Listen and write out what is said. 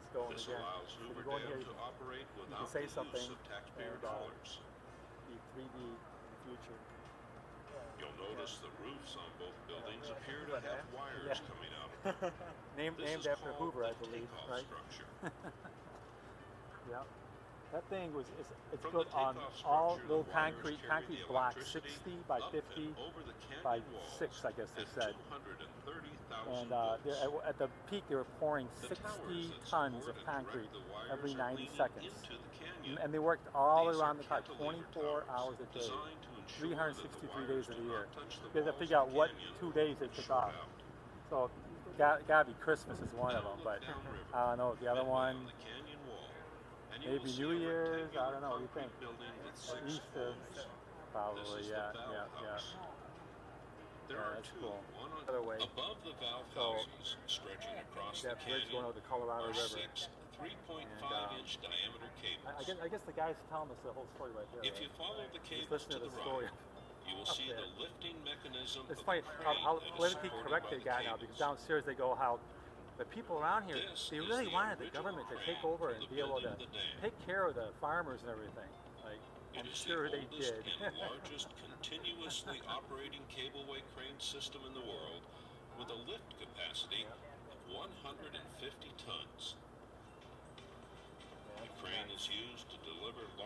it's going This again. allows So Hoover you go in Dam here, to operate you can without say the something, use of taxpayer and dollars. be 3D in the future. You'll notice the roofs on both buildings appear to Hoover have Dam? wires Yeah. coming out of them. named This is after called Hoover, I the believe, takeoff right? structure. Yeah. That thing it's From built the on takeoff all structure, little the wires concrete carry the blocks, electricity 60 by up 50 and over the by canyon walls 6, I guess they at said. 230,000 And volts. at the peak, they were pouring The 60 towers that tons support of and concrete direct the wires every are 90 leaning seconds. into the canyon. And they worked all These around are the clock, cantilever 24 towers hours a day, designed to ensure that the 363 wires days of do the year. not touch the You have to walls figure of out the what canyon 2 days they and took short off. out. So, gotta be Christmas is one of them, but I don't know. The other Midway one, on the canyon wall, and you will maybe see New a Year's, I rectangular don't know, what do you think? concrete building with Or 6 Easter, floors. probably, This is yeah, the valve house. There Yeah, are that's two, cool. one on Other way. above the valve So, houses, stretching across the that bridge canyon, going over the Colorado are River. 6 3.5-inch diameter cables. I guess the guy's telling us the whole story right there. If right? you follow the Just cables listen to to the the story. right, you will up see there. the lifting mechanism It's of funny the crane how that is politically supported correct by they the got now, because cables. downstairs they go how the people around here, This they is really the wanted the original government to take crane over from and the be able building to of the dam. take care of the farmers and everything. Like, It I'm is sure the they oldest did. and largest continuously operating cableway crane system in the world, with a lift capacity of 150 tons. The crane is used to deliver large